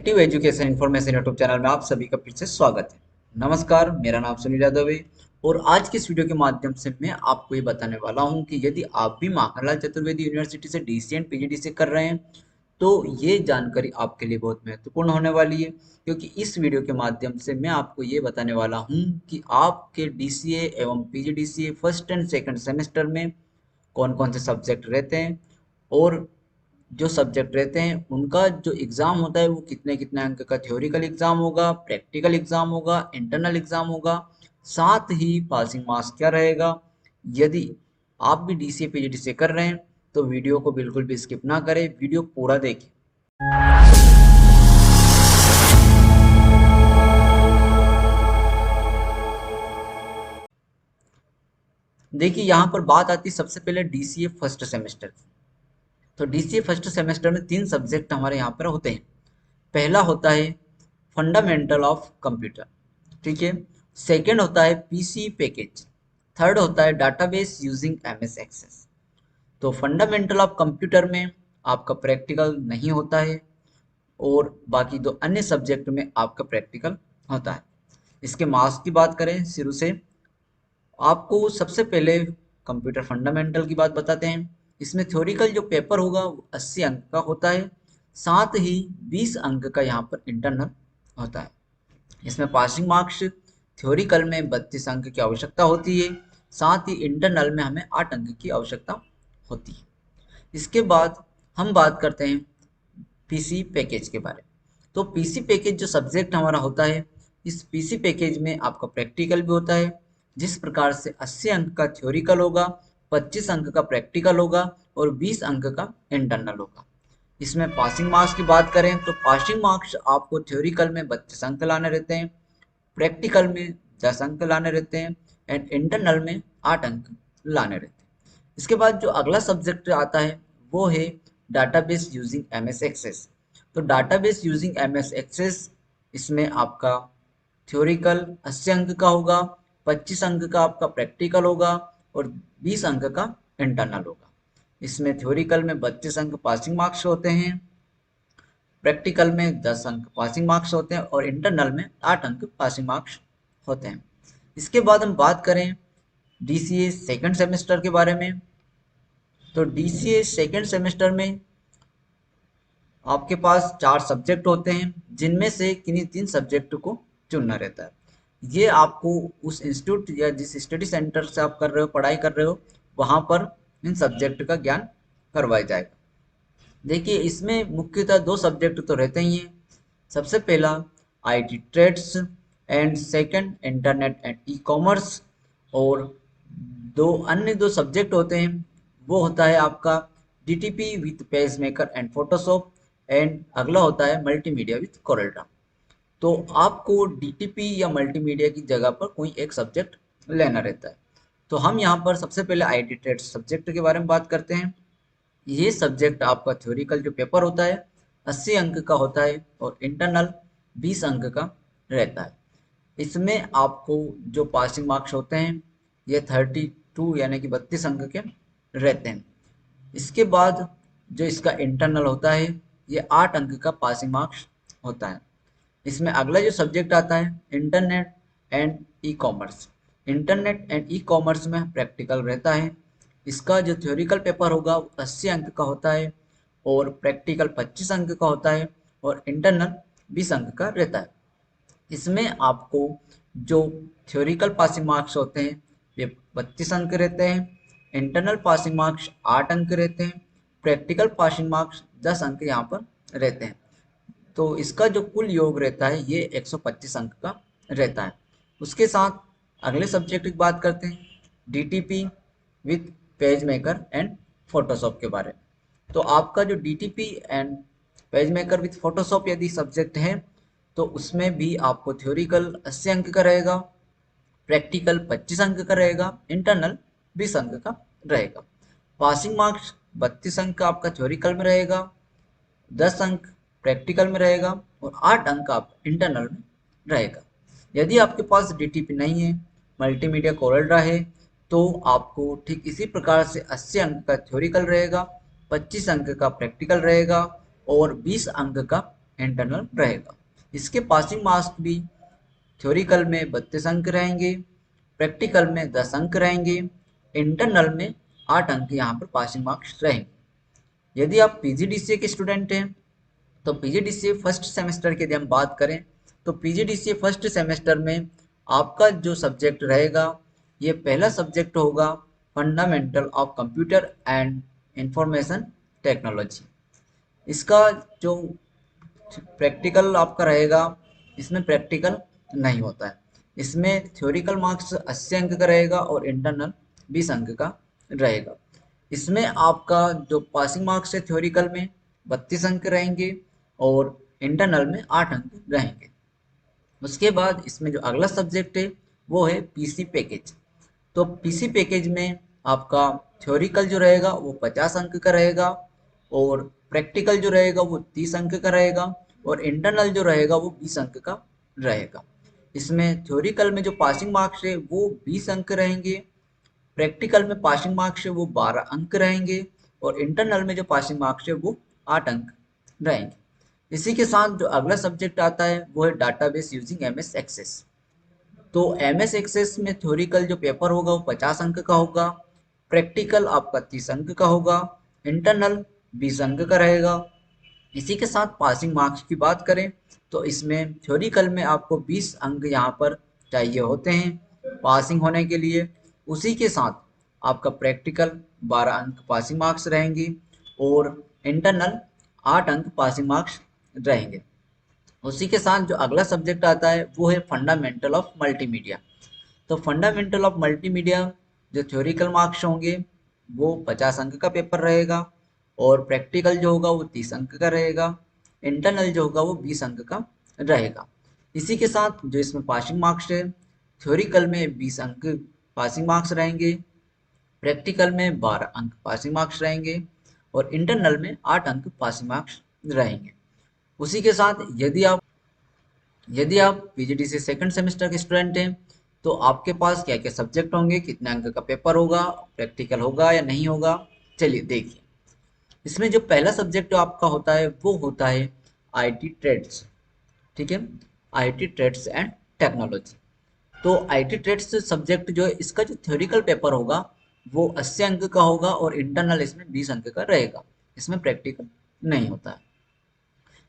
Active education information YouTube channel में आप सभी का फिर से स्वागत है। नमस्कार, मेरा नाम सुनील यादव है और आज की इस वीडियो के माध्यम से मैं आपको ये बताने वाला हूं कि यदि आप भी माखनलाल चतुर्वेदी यूनिवर्सिटी से डीसी एंड पीजीडीसी कर रहे हैं तो ये जानकारी आपके लिए बहुत महत्वपूर्ण होने वाली है, क्योंकि इस वीडियो के माध्यम से मैं आपको ये बताने वाला हूँ कि आपके डीसीए एवं PGDCA first and second semester में कौन कौन से सब्जेक्ट रहते हैं और जो सब्जेक्ट रहते हैं उनका जो एग्ज़ाम होता है वो कितने कितने अंक का थ्योरिकल एग्ज़ाम होगा, प्रैक्टिकल एग्ज़ाम होगा, इंटरनल एग्ज़ाम होगा, साथ ही पासिंग मार्क्स क्या रहेगा। यदि आप भी डीसीए पीजीडीसीए कर रहे हैं तो वीडियो को बिल्कुल भी स्किप ना करें, वीडियो पूरा देखें। देखिए, यहाँ पर बात आती है सबसे पहले डीसीए फर्स्ट सेमेस्टर की। तो डीसीए फर्स्ट सेमेस्टर में 3 सब्जेक्ट हमारे यहाँ पर होते हैं। पहला होता है फंडामेंटल ऑफ कंप्यूटर, ठीक है। सेकंड होता है पीसी पैकेज। थर्ड होता है डाटाबेस यूजिंग एमएस एक्सेस। तो फंडामेंटल ऑफ कंप्यूटर में आपका प्रैक्टिकल नहीं होता है और बाकी दो अन्य सब्जेक्ट में आपका प्रैक्टिकल होता है। इसके मार्क्स की बात करें शुरू से, आपको सबसे पहले कंप्यूटर फंडामेंटल की बात बताते हैं। इसमें थ्योरिकल जो पेपर होगा वो 80 अंक का होता है, साथ ही 20 अंक का यहाँ पर इंटरनल होता है। इसमें पासिंग मार्क्स थ्योरिकल में 32 अंक की आवश्यकता होती है, साथ ही इंटरनल में हमें 8 अंक की आवश्यकता होती है। इसके बाद हम बात करते हैं पीसी पैकेज के बारे में। तो पीसी पैकेज जो सब्जेक्ट हमारा होता है, इस पीसी पैकेज में आपका प्रैक्टिकल भी होता है। जिस प्रकार से 80 अंक का थ्योरिकल होगा, 25 अंक का प्रैक्टिकल होगा और 20 अंक का इंटरनल होगा। इसमें पासिंग मार्क्स की बात करें तो पासिंग मार्क्स आपको थ्योरिकल में 32 अंक लाने रहते हैं, प्रैक्टिकल में 10 अंक लाने रहते हैं एंड इंटरनल में 8 अंक लाने रहते हैं। इसके बाद जो अगला सब्जेक्ट आता है वो है डाटाबेस यूजिंग एमएस एक्सेस। तो डाटाबेस यूजिंग एमएस एक्सेस, इसमें आपका थ्योरिकल 80 अंक का होगा, 25 अंक का आपका प्रैक्टिकल होगा और 20 अंक का इंटरनल होगा। इसमें थ्योरिकल में 32 अंक पासिंग मार्क्स होते हैं, प्रैक्टिकल में 10 अंक पासिंग मार्क्स होते हैं और इंटरनल में 8 अंक पासिंग मार्क्स होते हैं। इसके बाद हम बात करें डीसीए सेकंड सेमेस्टर के बारे में। तो डीसीए सेकंड सेमेस्टर में आपके पास 4 सब्जेक्ट होते हैं, जिनमें से किन्हीं 3 सब्जेक्ट को चुनना रहता है। ये आपको उस इंस्टीट्यूट या जिस स्टडी सेंटर से आप कर रहे हो, पढ़ाई कर रहे हो, वहाँ पर इन सब्जेक्ट का ज्ञान करवाया जाएगा। देखिए, इसमें मुख्यतः 2 सब्जेक्ट तो रहते ही हैं। सबसे पहला IT trades and second internet and e commerce, और दो सब्जेक्ट होते हैं। वो होता है आपका DTP with PageMaker and Photoshop and अगला होता है मल्टीमीडिया विथ कोरेलड्रा। तो आपको डीटीपी या मल्टीमीडिया की जगह पर कोई एक सब्जेक्ट लेना रहता है। तो हम यहाँ पर सबसे पहले आईटी ट्रेड्स सब्जेक्ट के बारे में बात करते हैं। ये सब्जेक्ट आपका थ्योरिकल जो पेपर होता है 80 अंक का होता है और इंटरनल 20 अंक का रहता है। इसमें आपको जो पासिंग मार्क्स होते हैं ये 32 यानी कि 32 अंक के रहते हैं। इसके बाद जो इसका इंटरनल होता है ये 8 अंक का पासिंग मार्क्स होता है। इसमें अगला जो सब्जेक्ट आता है internet and e commerce. Internet and e commerce में प्रैक्टिकल रहता है। इसका जो थ्योरिकल पेपर होगा वो 80 अंक का होता है और प्रैक्टिकल 25 अंक का होता है और इंटरनल 20 अंक का रहता है। इसमें आपको जो थ्योरिकल पासिंग मार्क्स होते हैं वे 32 अंक रहते हैं, इंटरनल पासिंग मार्क्स 8 अंक रहते हैं, प्रैक्टिकल पासिंग मार्क्स 10 अंक यहाँ पर रहते हैं। तो इसका जो कुल योग रहता है ये 125 अंक का रहता है। उसके साथ अगले सब्जेक्ट की बात करते हैं DTP with PageMaker and Photoshop के बारे में। तो आपका जो DTP and page maker with Photoshop यदि सब्जेक्ट है तो उसमें भी आपको थ्योरिकल 80 अंक का रहेगा, प्रैक्टिकल 25 अंक का रहेगा, इंटरनल 20 अंक का रहेगा। पासिंग मार्क्स 32 अंक का आपका थ्योरिकल में रहेगा, 10 अंक प्रैक्टिकल में रहेगा और 8 अंक आप इंटरनल में रहेगा। यदि आपके पास डीटीपी नहीं है, मल्टीमीडिया कोरेलड्रा है, तो आपको ठीक इसी प्रकार से 80 अंक का थ्योरिकल रहेगा, 25 अंक का प्रैक्टिकल रहेगा और 20 अंक का इंटरनल रहेगा। इसके पासिंग मार्क्स भी थ्योरिकल में 32 अंक रहेंगे, प्रैक्टिकल में 10 अंक रहेंगे, इंटरनल में 8 अंक यहाँ पर पासिंग मार्क्स रहेंगे। यदि आप पीजीडीसीए के स्टूडेंट हैं तो पीजीडीसीए फर्स्ट सेमेस्टर की यदि हम बात करें तो पीजीडीसीए फर्स्ट सेमेस्टर में आपका जो सब्जेक्ट रहेगा ये पहला सब्जेक्ट होगा fundamental of computer and information technology. इसका जो प्रैक्टिकल आपका रहेगा, इसमें प्रैक्टिकल नहीं होता है। इसमें थ्योरिकल मार्क्स 80 अंक का रहेगा और इंटरनल 20 अंक का रहेगा। इसमें आपका जो पासिंग मार्क्स है थ्योरिकल में 32 अंक रहेंगे और इंटरनल में 8 अंक रहेंगे। उसके बाद इसमें जो अगला सब्जेक्ट है वो है पीसी पैकेज। तो पीसी पैकेज में आपका थ्योरिकल जो रहेगा वो 50 अंक का रहेगा और प्रैक्टिकल जो रहेगा वो 30 अंक का रहेगा और इंटरनल जो रहेगा वो 20 अंक का रहेगा। इसमें थ्योरिकल में जो पासिंग मार्क्स है वो 20 अंक रहेंगे, प्रैक्टिकल में पासिंग मार्क्स है वो 12 अंक रहेंगे और इंटरनल में जो पासिंग मार्क्स है वो 8 अंक रहेंगे। इसी के साथ जो अगला सब्जेक्ट आता है वो है डाटाबेस यूजिंग एमएस एक्सेस। तो एमएस एक्सेस में थ्योरिकल जो पेपर होगा वो 50 अंक का होगा, प्रैक्टिकल आपका 30 अंक का होगा, इंटरनल 20 अंक का रहेगा। इसी के साथ पासिंग मार्क्स की बात करें तो इसमें थ्योरिकल में आपको 20 अंक यहाँ पर चाहिए होते हैं पासिंग होने के लिए। उसी के साथ आपका प्रैक्टिकल 12 अंक पासिंग मार्क्स रहेंगे और इंटरनल 8 अंक पासिंग मार्क्स रहेंगे। उसी के साथ जो अगला सब्जेक्ट आता है वो है फंडामेंटल ऑफ मल्टीमीडिया। तो फंडामेंटल ऑफ मल्टीमीडिया जो थ्योरिकल मार्क्स होंगे वो 50 अंक का पेपर रहेगा और प्रैक्टिकल जो होगा वो 30 अंक का रहेगा, इंटरनल जो होगा वो 20 अंक का रहेगा। इसी के साथ जो इसमें पासिंग मार्क्स है, थ्योरिकल में 20 अंक पासिंग मार्क्स रहेंगे, प्रैक्टिकल में 12 अंक पासिंग मार्क्स रहेंगे और इंटरनल में 8 अंक पासिंग मार्क्स रहेंगे। उसी के साथ यदि आप पीजीडी से सेकंड सेमेस्टर के स्टूडेंट हैं तो आपके पास क्या क्या सब्जेक्ट होंगे, कितने अंक का पेपर होगा, प्रैक्टिकल होगा या नहीं होगा, चलिए देखिए। इसमें जो पहला सब्जेक्ट आपका होता है वो होता है आईटी ट्रेड्स। ठीक है, आईटी ट्रेड्स एंड टेक्नोलॉजी। तो आईटी ट्रेड्स सब्जेक्ट जो है इसका जो थ्योरिकल पेपर होगा वो 80 अंक का होगा और इंटरनल इसमें 20 अंक का रहेगा। इसमें प्रैक्टिकल नहीं होता है।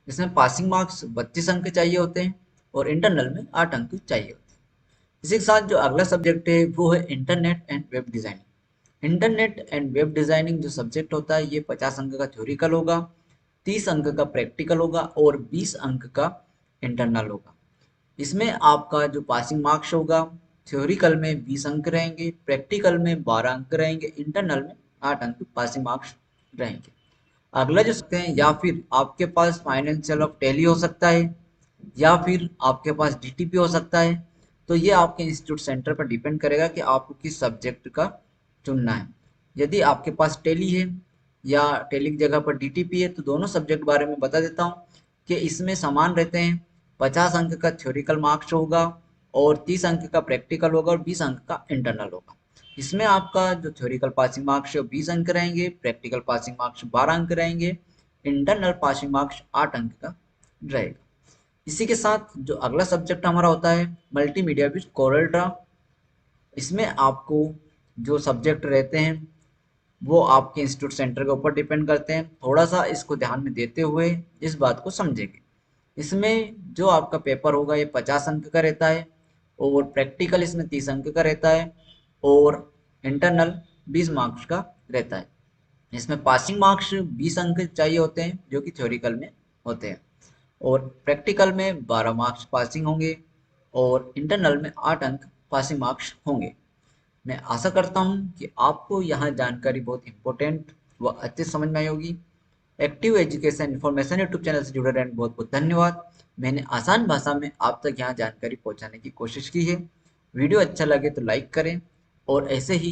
इसमें पासिंग मार्क्स 32 अंक चाहिए होते हैं और इंटरनल में 8 अंक चाहिए होते हैं। इसी के साथ जो अगला सब्जेक्ट है वो है internet and web designing. Internet and web designing जो सब्जेक्ट होता है ये 50 अंक का थ्योरिकल होगा, 30 अंक का प्रैक्टिकल होगा और 20 अंक का इंटरनल होगा। इसमें आपका जो पासिंग मार्क्स होगा थ्योरिकल में 20 अंक रहेंगे, प्रैक्टिकल में 12 अंक रहेंगे, इंटरनल में 8 अंक पासिंग मार्क्स रहेंगे। अगला जो सकते हैं या फिर आपके पास फाइनेंशियल ऑफ टैली हो सकता है या फिर आपके पास डीटीपी हो सकता है। तो ये आपके इंस्टीट्यूट सेंटर पर डिपेंड करेगा कि आपको किस सब्जेक्ट का चुनना है। यदि आपके पास टैली है या टैली की जगह पर डीटीपी है तो दोनों सब्जेक्ट बारे में बता देता हूँ कि इसमें समान रहते हैं। 50 अंक का थ्योरिकल मार्क्स होगा और 30 अंक का प्रैक्टिकल होगा और 20 अंक का इंटरनल होगा। इसमें आपका जो थ्योरिकल पासिंग मार्क्स है 20 अंक रहेंगे, प्रैक्टिकल पासिंग मार्क्स 12 अंक रहेंगे, इंटरनल पासिंग मार्क्स 8 अंक का रहेगा। इसी के साथ जो अगला सब्जेक्ट हमारा होता है मल्टीमीडिया विद कोरल ड्रा। इसमें आपको जो सब्जेक्ट रहते हैं वो आपके इंस्टीट्यूट सेंटर के ऊपर डिपेंड करते हैं। थोड़ा सा इसको ध्यान में देते हुए इस बात को समझेंगे। इसमें जो आपका पेपर होगा ये 50 अंक का रहता है और प्रैक्टिकल इसमें 30 अंक का रहता है और इंटरनल 20 मार्क्स का रहता है। इसमें पासिंग मार्क्स 20 अंक चाहिए होते हैं जो कि थ्योरिकल में होते हैं और प्रैक्टिकल में 12 मार्क्स पासिंग होंगे और इंटरनल में 8 अंक पासिंग मार्क्स होंगे। मैं आशा करता हूँ कि आपको यहाँ जानकारी बहुत इंपॉर्टेंट व अच्छे समझ में आई होगी। Active education information YouTube channel से जुड़े रहने बहुत बहुत धन्यवाद। मैंने आसान भाषा में आप तक यहाँ जानकारी पहुँचाने की कोशिश की है। वीडियो अच्छा लगे तो लाइक करें और ऐसे ही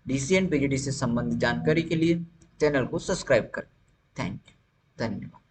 डीसी एंड पीजीडी से संबंधित जानकारी के लिए चैनल को सब्सक्राइब करें। थैंक यू, धन्यवाद।